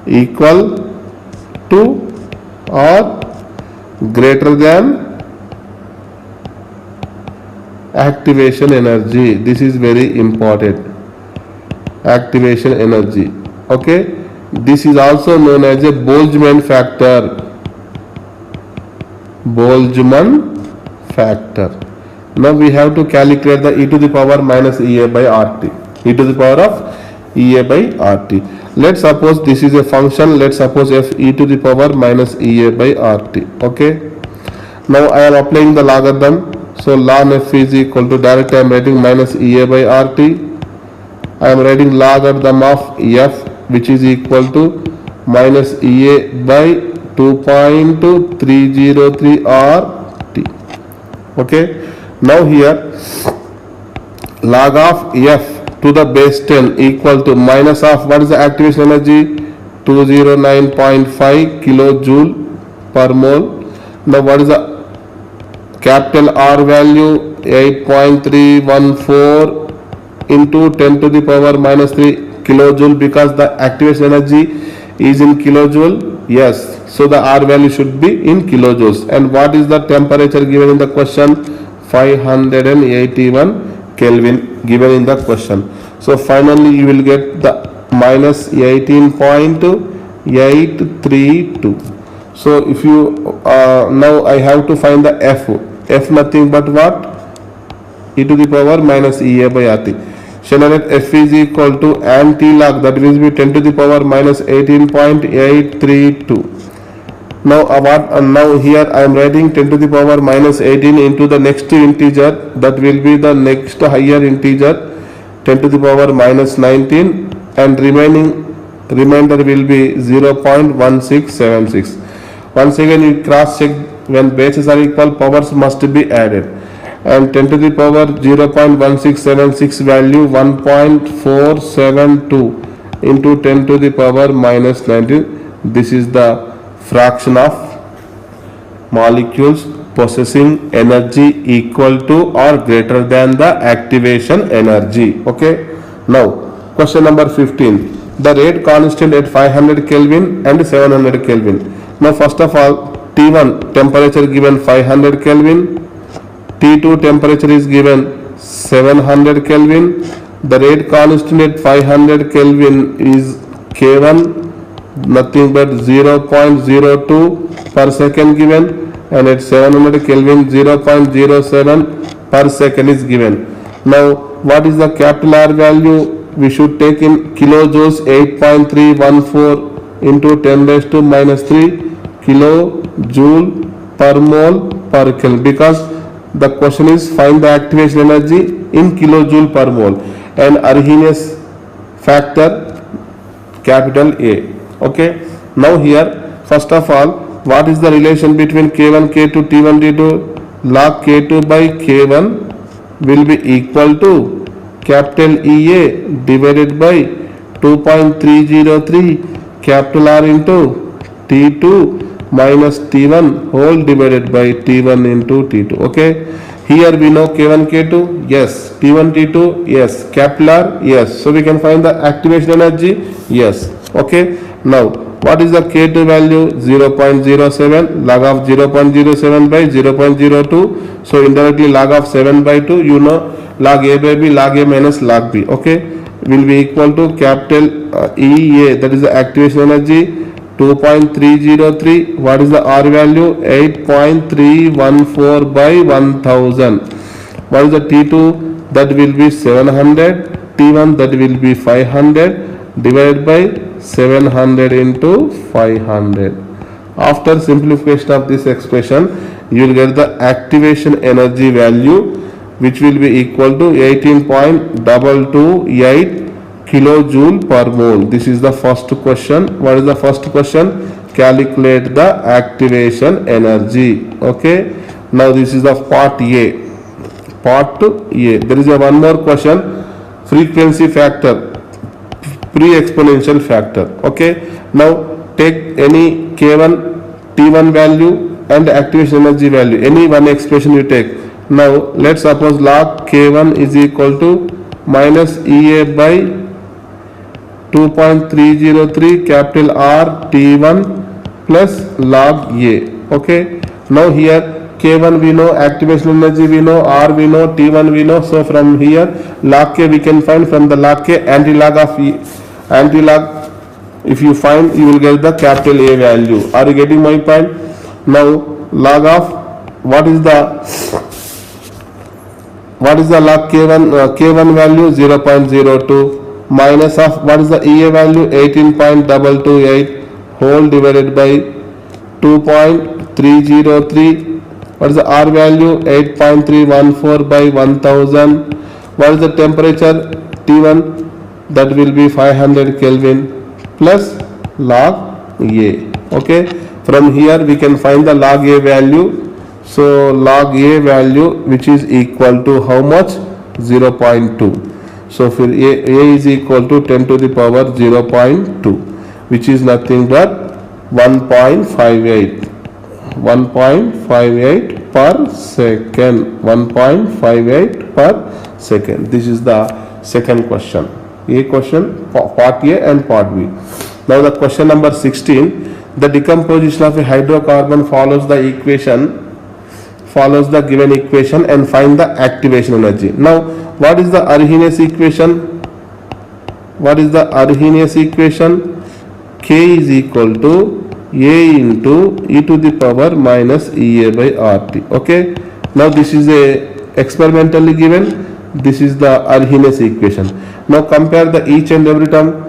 equal to or greater than activation energy. This is very important. Activation energy. Okay. This is also known as a Boltzmann factor. Boltzmann factor. Now we have to calculate the e to the power minus EA by RT. E to the power of EA by RT. Let's suppose this is a function. Let's suppose f e to the power minus EA by RT. Okay. Now I am applying the logarithm. So ln f is equal to, direct I am writing minus EA by RT. I am writing logarithm of f, which is equal to minus EA by 2.303 RT. Okay. Now here log of f to the base 10 equal to minus of, what is the activation energy? 209.5 kilojoule per mole. Now what is the capital R value? 8.314 into 10 to the power minus 3 kilojoule, because the activation energy is in kilojoule. Yes, so the R value should be in kilojoules. And what is the temperature given in the question? 581 Kelvin given in the question. So finally you will get the minus 18.832. So if you now I have to find the f nothing but what? E to the power minus EA by RT. Shall I write f is equal to anti log, that will be 10 to the power minus 18.832. Now now here I am writing 10 to the power minus 18 into the next integer, that will be the next higher integer, 10 to the power minus 19, and remainder will be 0.1676. Once again you cross check, when bases are equal, powers must be added, and 10 to the power 0.1676 value 1.472 into 10 to the power minus 19. This is the fraction of molecules possessing energy equal to or greater than the activation energy. Okay. Now question number 15. The rate constant at 500 Kelvin and 700 Kelvin. Now first of all, T1 temperature given 500 Kelvin, T2 temperature is given 700 Kelvin. The rate constant at 500 Kelvin is K1, nothing but 0.02 per second given, and at 700 Kelvin 0.07 per second is given. Now what is the capital R value? We should take in kilojoules, 8.314 into 10 raised to minus 3 kilojoule per mole per Kelvin, because the question is find the activation energy in kilojoule per mole, and Arrhenius factor capital A. Okay. Now here first of all, what is the relation between K1 K2 T1 T2? Log K2 by K1 will be equal to capital EA divided by 2.303 capital R into T2 minus T1 whole divided by T1 into T2. Okay. Here we know K1 K2, yes. T1 T2, yes. Capital R, yes. So we can find the activation energy, yes. Okay. Now what is the K2 value? 0.07, log of 0.07 by 0.02. So indirectly log of 7 by 2, you know log A by B, log A minus log B, okay, will be equal to capital EA, that is the activation energy 2.303. What is the R value? 8.314 by 1000. What is the T2? That will be 700. T1 that will be 500 divided by 700 into 500. After simplification of this expression, you will get the activation energy value, which will be equal to 18.228 kilojoule per mole. This is the first question. What is the first question? Calculate the activation energy. Okay. Now this is the part A. Part A. There is a one more question. Frequency factor, pre-exponential factor. Okay. Now take any K1, T1 value and activation energy value. Any one expression you take. Now let's suppose log K1 is equal to minus EA by 2.303 capital R T1 plus log A. Okay. Now here K1 we know, activation energy we know, R we know, T1 we know. So from here log K we can find. From the log K, anti-log of anti-log if you find, you will get the capital A value. Are you getting my point? Now log of what is the log K1 value? 0.02 minus of what is the EA value? 18.228 whole divided by 2.303. What is the R value? 8.314 by 1000. What is the temperature? T1 that will be 500 Kelvin plus log A. Okay. From here we can find the log A value. So log A value, which is equal to how much? 0.2. So for A is equal to 10 to the power 0.2, which is nothing but 1.58 per second. 1.58 per second. This is the second question. A question, part A and part B. Now the question number 16. The decomposition of a hydrocarbon follows the given equation and find the activation energy. Now what is the Arrhenius equation? K is equal to A into e to the power minus EA by RT. Okay. Now this is a experimentally given. This is the Arrhenius equation. Now compare the each and every term.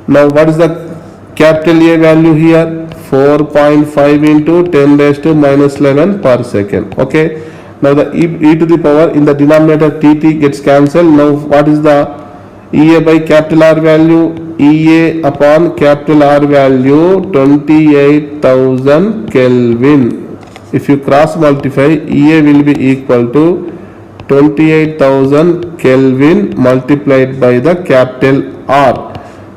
Now what is the capital A value here? 4.5 into 10 raised to minus 11 per second. Okay. Now the e to the power in the denominator TT gets cancelled. Now what is the EA by capital R value? EA upon capital R value 28,000 Kelvin. If you cross multiply, EA will be equal to 28,000 Kelvin multiplied by the capital R.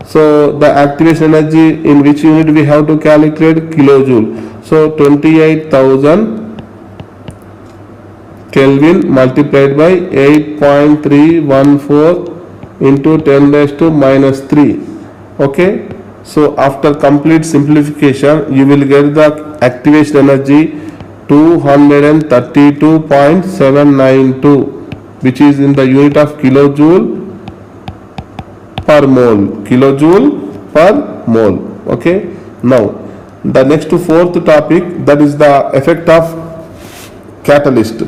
So the activation energy in which unit we have to calculate? Kilojoule. So 28,000 Kelvin multiplied by 8.314 into 10 raised to minus 3. Okay. So after complete simplification, you will get the activation energy 232.792, which is in the unit of kilojoule per mole. Okay. Now the next fourth topic, that is the effect of catalyst.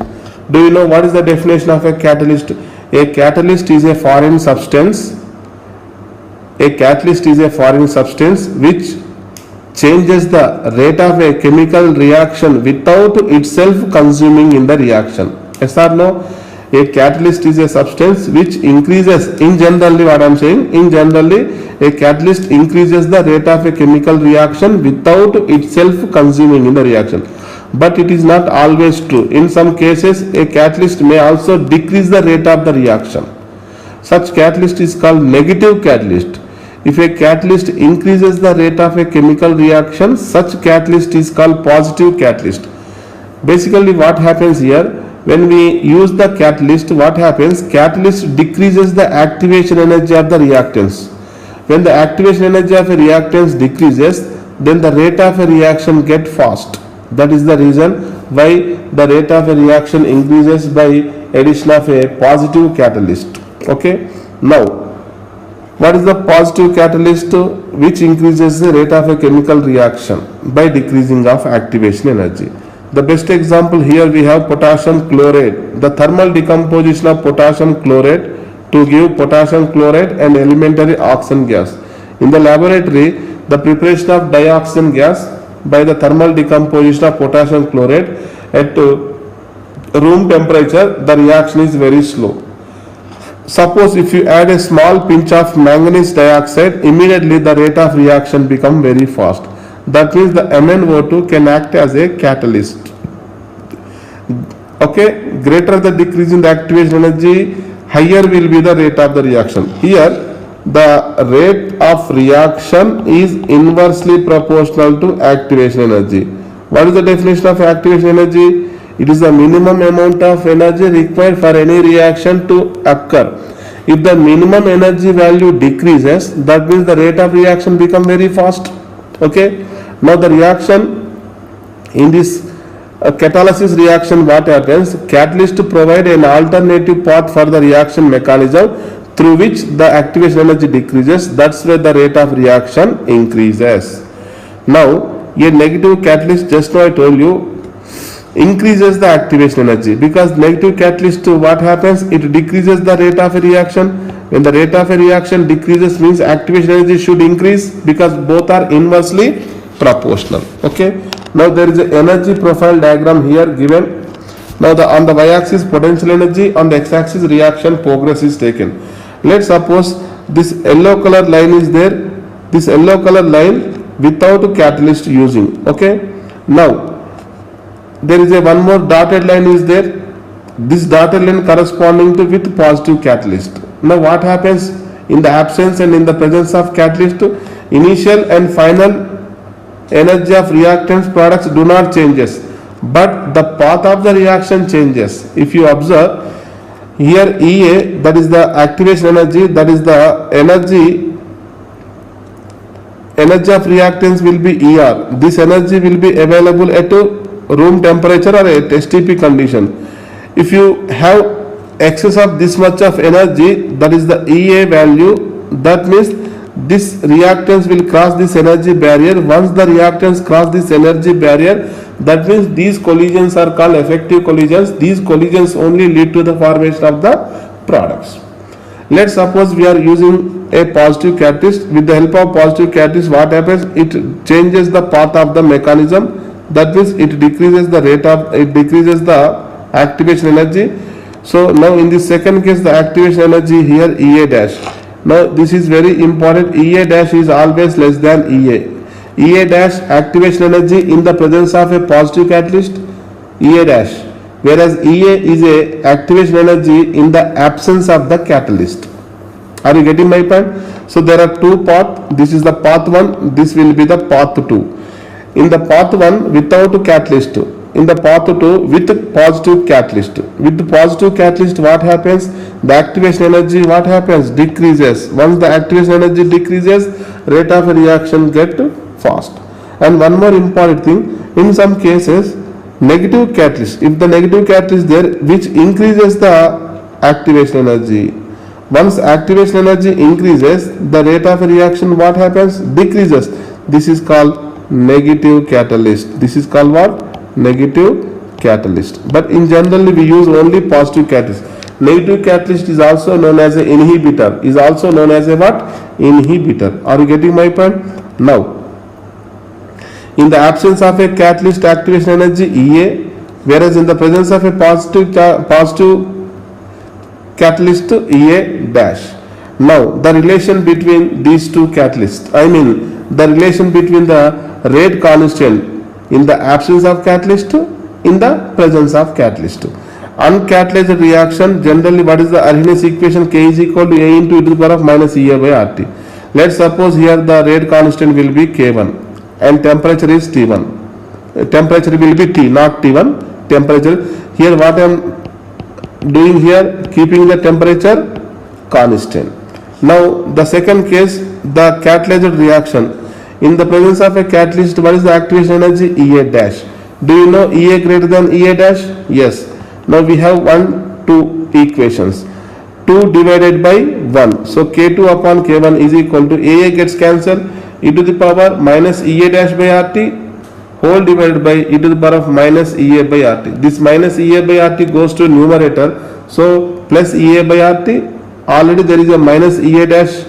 Do you know what is the definition of a catalyst? A catalyst is a foreign substance. Which changes the rate of a chemical reaction without itself consuming in the reaction. Yes or no? A catalyst is a substance which increases, in generally what I am saying, in generally a catalyst increases the rate of a chemical reaction without itself consuming in the reaction. But it is not always true. In some cases, a catalyst may also decrease the rate of the reaction. Such catalyst is called negative catalyst. If a catalyst increases the rate of a chemical reaction, such catalyst is called positive catalyst. Basically what happens here, when we use the catalyst, what happens? Catalyst decreases the activation energy of the reactants. When the activation energy of a reactants decreases, then the rate of a reaction get fast. That is the reason Why? The rate of a reaction increases by addition of a positive catalyst. Okay. Now, what is the positive catalyst which increases the rate of a chemical reaction by decreasing of activation energy? The best example here we have potassium chloride. The thermal decomposition of potassium chloride to give potassium chloride and elementary oxygen gas. In the laboratory, the preparation of dioxin gas by the thermal decomposition of potassium chloride at room temperature, the reaction is very slow. Suppose if you add a small pinch of manganese dioxide, immediately the rate of reaction become very fast. That means the MnO2 can act as a catalyst. Okay, greater the decrease in the activation energy, higher will be the rate of the reaction. Here, the rate of reaction is inversely proportional to activation energy. What is the definition of activation energy? It is the minimum amount of energy required for any reaction to occur. If the minimum energy value decreases, that means the rate of reaction become very fast. Okay. Now the reaction in this catalysis reaction, what happens? Catalyst provide an alternative path for the reaction mechanism through which the activation energy decreases. That's where the rate of reaction increases. Now a negative catalyst, just now I told you, increases the activation energy, because negative catalyst, what happens? It decreases the rate of a reaction. When the rate of a reaction decreases, means activation energy should increase, because both are inversely proportional. Okay. Now there is an energy profile diagram here given. Now on the y-axis potential energy, on the x-axis reaction progress is taken. Let's suppose this yellow color line is there. This yellow color line without catalyst using. Okay. Now there is a one more dotted line is there. This dotted line corresponding to with positive catalyst. Now what happens in the absence and in the presence of catalyst? Initial and final energy of reactants products do not changes, but the path of the reaction changes. If you observe here, EA, that is the activation energy, that is the energy of reactants will be ER. This energy will be available at room temperature or at STP condition. If you have excess of this much of energy, that is the EA value, that means this reactants will cross this energy barrier. Once the reactants cross this energy barrier, that means these collisions are called effective collisions. These collisions only lead to the formation of the products. Let's suppose we are using a positive catalyst. With the help of positive catalyst, what happens? It changes the path of the mechanism. That means it decreases the rate of, it decreases the activation energy. So now in the second case, the activation energy here EA dash. Now this is very important. EA dash is always less than EA. EA dash activation energy in the presence of a positive catalyst, EA dash, whereas EA is a activation energy in the absence of the catalyst. Are you getting my point? So there are two paths. This is the path 1, this will be the path 2. In the path 1 without catalyst, in the path 2 with positive catalyst. With the positive catalyst, what happens? The activation energy, what happens? Decreases. Once the activation energy decreases, rate of reaction get fast. And one more important thing, in some cases, negative catalyst, if the negative catalyst there, which increases the activation energy. Once activation energy increases, the rate of reaction, what happens? Decreases. This is called negative catalyst. This is called what? Negative catalyst. But in general we use only positive catalyst. Negative catalyst is also known as an inhibitor. Is also known as a what? Inhibitor. Are you getting my point? Now, in the absence of a catalyst, activation energy EA, whereas in the presence of a positive catalyst, EA dash. Now the relation between these two catalysts, I mean the relation between the rate constant in the absence of catalyst, in the presence of catalyst. Uncatalyzed reaction, generally what is the Arrhenius equation? K is equal to A into e to the power of minus EA by RT. Let's suppose here the rate constant will be K1 and temperature is T1. Temperature will be T, not T1. Temperature, here what I am doing here, keeping the temperature constant. Now the second case, the catalyzed reaction. In the presence of a catalyst, what is the activation energy? EA dash. Do you know Ea greater than Ea dash? Yes. Now we have 2 equations. 2 divided by 1. So K2 upon K1 is equal to Ea gets cancelled, e to the power minus Ea dash by RT whole divided by e to the power of minus Ea by RT. This minus Ea by RT goes to numerator. So plus Ea by RT. Already there is a minus Ea dash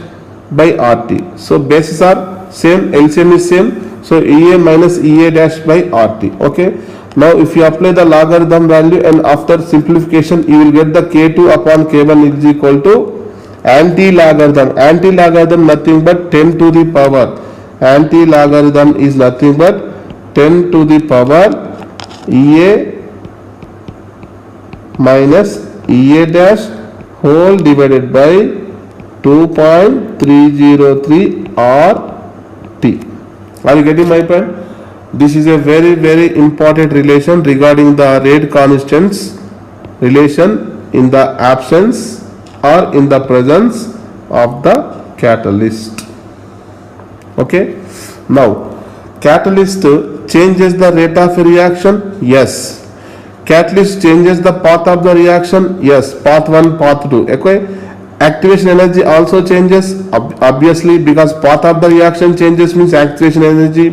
by RT. So bases are same, LCM is same. So Ea minus Ea dash by RT. Okay. Now if you apply the logarithm value and after simplification you will get the K2 upon K1 is equal to anti-logarithm. Anti-logarithm nothing but 10 to the power. Anti-logarithm is nothing but 10 to the power Ea minus Ea dash whole divided by 2.303 RT. Are you getting my point? This is a very important relation regarding the rate constants relation in the absence or in the presence of the catalyst. Okay. Now, catalyst changes the rate of a reaction? Yes. Catalyst changes the path of the reaction? Yes. Path 1, path 2. Okay. Activation energy also changes, obviously, because path of the reaction changes means activation energy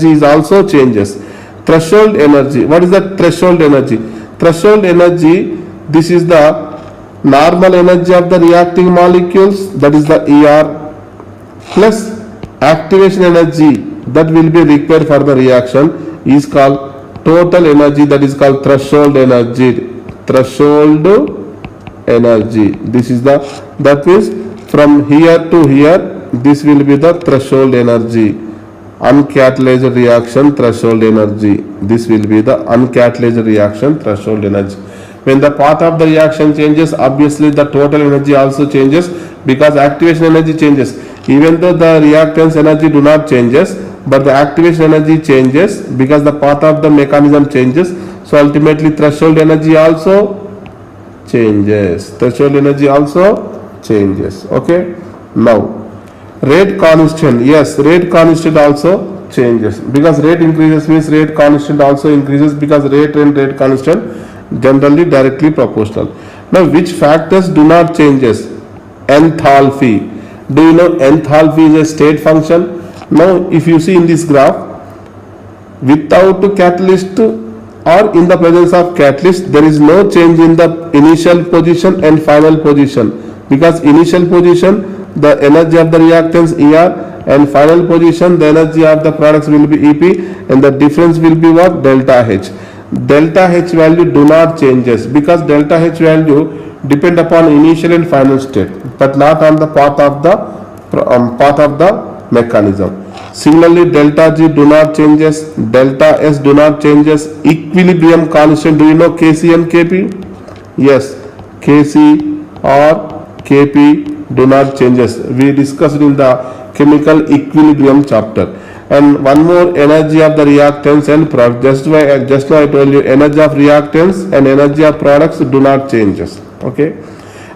is also changes. Threshold energy. What is the threshold energy? Threshold energy, this is the normal energy of the reacting molecules, that is the ER, plus activation energy that will be required for the reaction is called total energy, that is called threshold energy. Threshold energy. This is the, that means from here to here, this will be the threshold energy. Uncatalyzed reaction threshold energy. This will be the uncatalyzed reaction threshold energy. When the path of the reaction changes, obviously the total energy also changes because activation energy changes. Even though the reactance energy do not changes, but the activation energy changes because the path of the mechanism changes. So ultimately threshold energy also changes. Threshold energy also changes. Okay. Now rate constant. Yes, rate constant also changes because rate increases means rate constant also increases because rate and rate constant generally directly proportional. Now which factors do not changes? Enthalpy. Do you know enthalpy is a state function? Now if you see in this graph, without catalyst or in the presence of catalyst, there is no change in the initial position and final position, because initial position the energy of the reactants ER and final position the energy of the products will be EP, and the difference will be what? Delta H. Delta H value do not changes because delta H value depend upon initial and final state, but not on the path of the mechanism. Similarly, delta G do not changes, delta S do not changes. Equilibrium constant, do you know Kc and Kp? Yes, Kc or Kp do not changes. We discussed in the chemical equilibrium chapter. And one more, energy of the reactants and products. Just now I told you, energy of reactants and energy of products do not changes. Okay.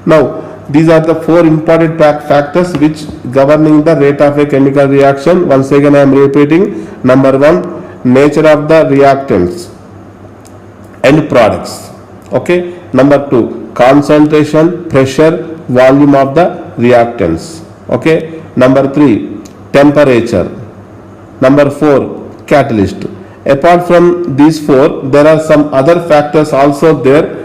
Now these are the 4 important factors which governing the rate of a chemical reaction. Once again I am repeating. Number 1, nature of the reactants and products. Okay. Number 2, concentration, pressure, volume of the reactants. Okay. Number 3, temperature. Number 4, catalyst. Apart from these 4, there are some other factors also there.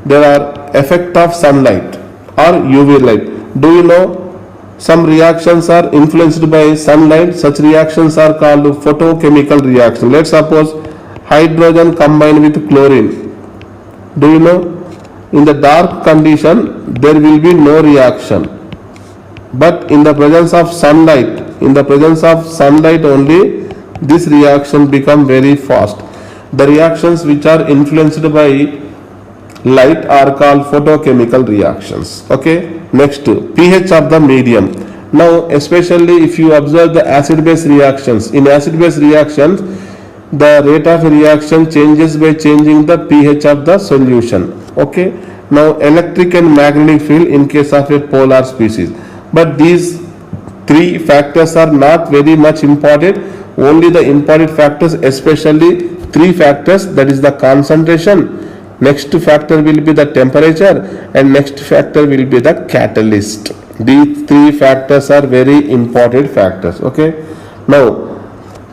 There are effect of sunlight or UV light. Do you know some reactions are influenced by sunlight? Such reactions are called photochemical reaction. Let's suppose hydrogen combined with chlorine. Do you know in the dark condition there will be no reaction, but in the presence of sunlight, only this reaction become very fast. The reactions which are influenced by light are called photochemical reactions. Okay. Next, pH of the medium. Now especially if you observe the acid base reactions, in acid base reactions the rate of reaction changes by changing the pH of the solution. Okay. Now electric and magnetic field in case of a polar species, but these 3 factors are not very much important. only the important factors, especially three factors, that is the concentration, next factor will be the temperature, and next factor will be the catalyst. These three factors are very important factors. Okay, now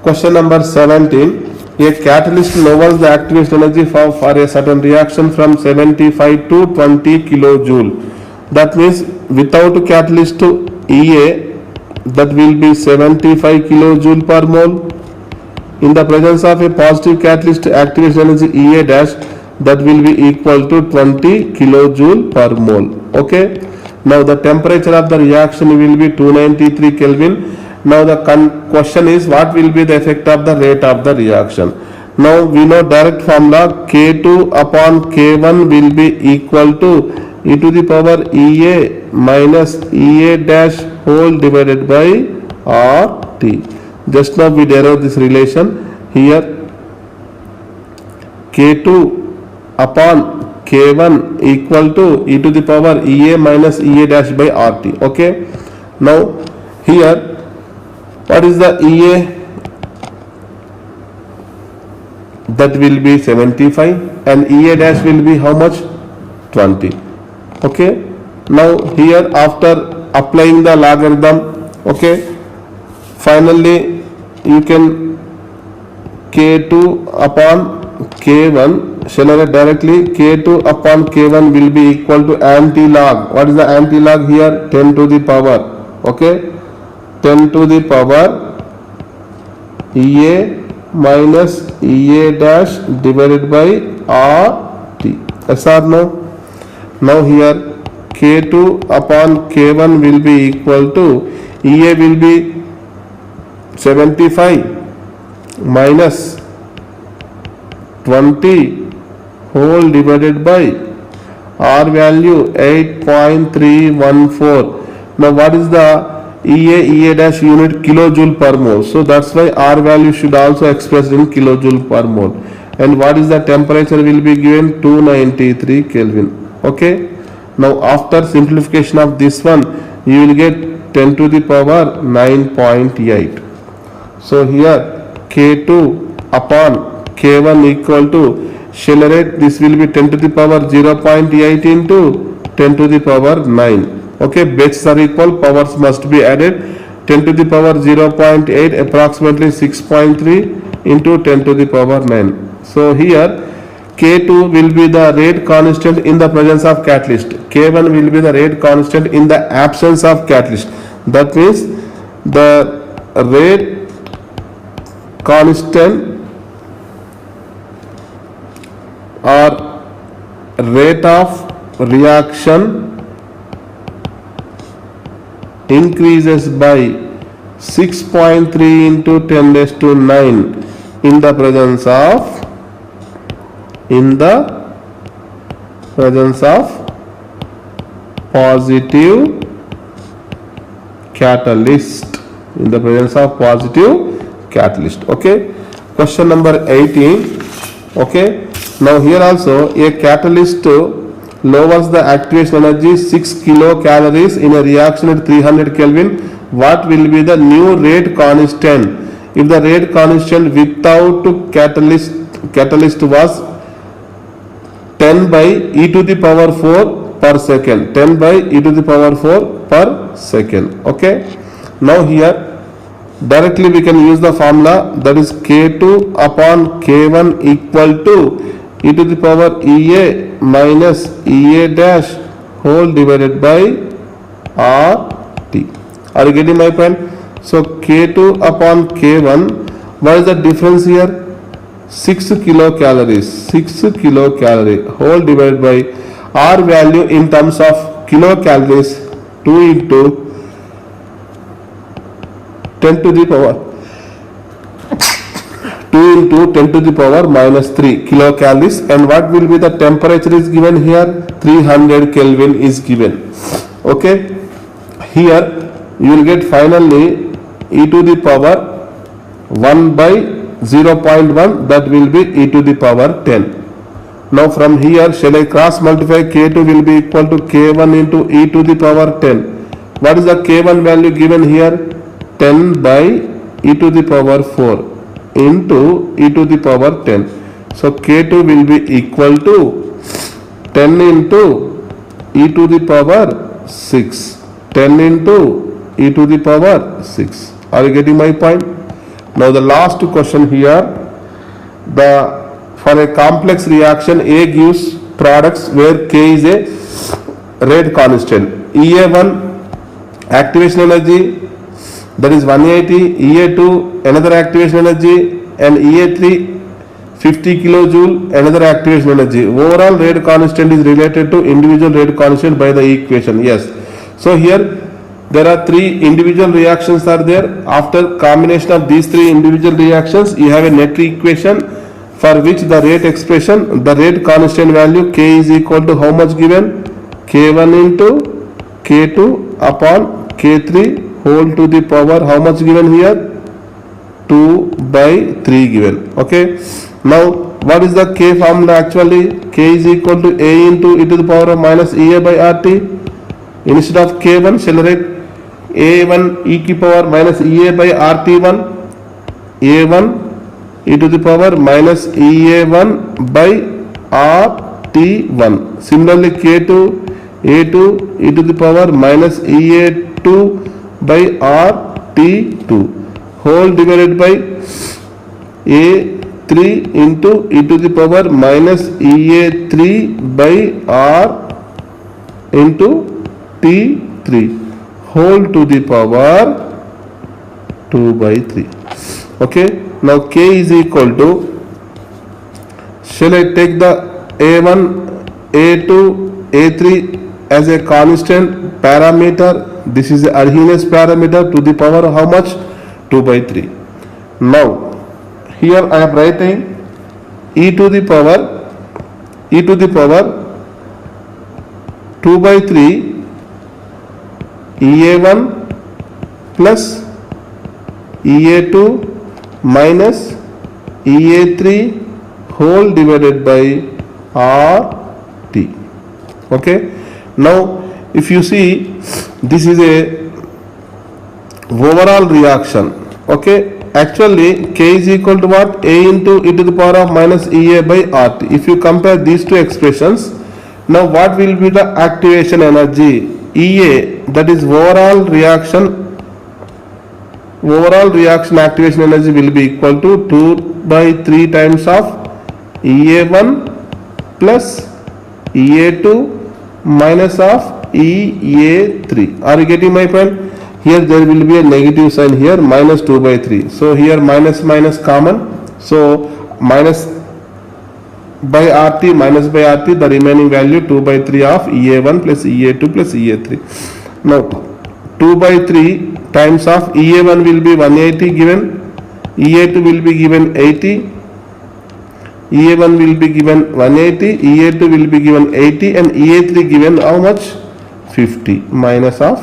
question number 17. A catalyst lowers the activation energy for a certain reaction from 75 to 20 kilojoule. That means without catalyst EA, that will be 75 kilojoule per mole. In the presence of a positive catalyst, activation energy EA dash, that will be equal to 20 kilojoule per mole. Okay, now the temperature of the reaction will be 293 Kelvin. Now the question is, what will be the effect of the rate of the reaction? Now we know direct formula, K2 upon K1 will be equal to e to the power EA minus EA dash whole divided by RT. Just now we derived this relation. Here K2 upon K1 equal to e to the power EA minus EA dash by RT. Okay, now here what is the EA? That will be 75, and EA dash will be how much? 20. Okay, now here after applying the logarithm, okay, finally you can K2 upon K1, shall I write directly? K2 upon K1 will be equal to anti-log. What is the anti-log here? 10 to the power. Okay, 10 to the power EA minus EA dash divided by RT. Yes or no? Now here K2 upon K1 will be equal to EA will be 75 minus 20 whole divided by R value 8.314. Now what is the EA dash unit? Kilojoule per mole. So that's why R value should also expressed in kilojoule per mole. And what is the temperature will be given? 293 Kelvin. Okay, now after simplification of this one, you will get 10 to the power 9.8. So here K2 upon K1 equal to, shall I write, this will be 10 to the power 0.8 into 10 to the power 9. Okay, bases are equal, powers must be added. 10 to the power 0.8 approximately 6.3 into 10 to the power 9. So here K2 will be the rate constant in the presence of catalyst. K1 will be the rate constant in the absence of catalyst. That means the rate constant or rate of reaction increases by 6.3 into 10 raised to 9 in the presence of positive catalyst. In the presence of positive catalyst. Okay, question number 18. Okay, now here also a catalyst lowers the activation energy 6 kilocalories in a reaction at 300 Kelvin. What will be the new rate constant if the rate constant without catalyst was 10 by e to the power 4 per second? 10 by e to the power 4 per second. Okay, now here directly we can use the formula, that is K2 upon K1 equal to e to the power EA minus EA dash whole divided by RT. Are you getting my point? So K2 upon K1, what is the difference here? 6 kilocalories. 6 kilocalorie whole divided by R value in terms of kilocalories, 2 into 10 to the power 2 into 10 to the power minus 3 kilocalories. And what will be the temperature is given here? 300 Kelvin is given. Okay, here you will get finally e to the power 1 by 0.1, that will be e to the power 10. Now from here, shall I cross multiply? K2 will be equal to K1 into e to the power 10. What is the K1 value given here? 10 by e to the power 4 into e to the power 10. So K2 will be equal to 10 into e to the power 6. 10 into e to the power 6. Are you getting my point? Now the last question here, for a complex reaction A gives products where K is a rate constant. EA1 activation energy, that is 180, EA2 another activation energy, and EA3 50 kilojoule another activation energy. Overall rate constant is related to individual rate constant by the equation. Yes, so here there are three individual reactions are there. After combination of these three individual reactions, you have a net equation for which the rate expression, the rate constant value K is equal to how much given? K1 into K2 upon K3 whole to the power how much given here? 2 by 3 given. Okay, now what is the K formula actually? K is equal to A into e to the power of minus EA by RT. Instead of K1 shall I write A1 e to the power minus EA by RT1, A1 e to the power minus EA1 by RT1. Similarly K2 A2 e to the power minus EA2 by RT2 whole divided by A3 into e to the power minus EA3 by R into T3 whole to the power 2 by 3. Okay, now K is equal to, shall I take the A1, A2, A3 as a constant parameter? This is the Arrhenius parameter to the power of how much? 2 by 3. Now here I am writing e to the power 2 by 3 EA1 plus EA2 minus EA3 whole divided by RT. Okay, now if you see, this is a overall reaction. Okay, actually K is equal to what? A into e to the power of minus EA by RT. If you compare these two expressions, now what will be the activation energy? EA, that is overall reaction activation energy will be equal to 2 by 3 times of EA1 plus EA2 minus of EA3. Are you getting my point? Here there will be a negative sign here, minus 2 by 3. So here minus minus common. So minus by RT, minus by RT, the remaining value 2 by 3 of EA1 plus EA2 plus EA3. Now 2 by 3 times of EA1 will be 180 given, EA2 will be given 80, EA1 will be given 180, EA2 will be given 80, and EA3 given how much? 50, minus of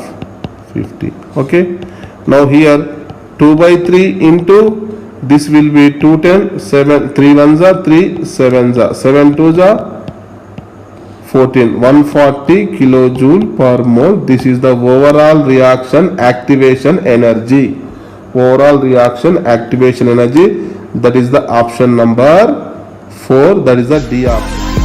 50. Okay, now here 2 by 3 into this will be 210, 7, 3 ones are 3, 7s are 7 twos are 14, 140 kilojoule per mole. This is the overall reaction activation energy. Overall reaction activation energy, that is the option number 4, that is the D option.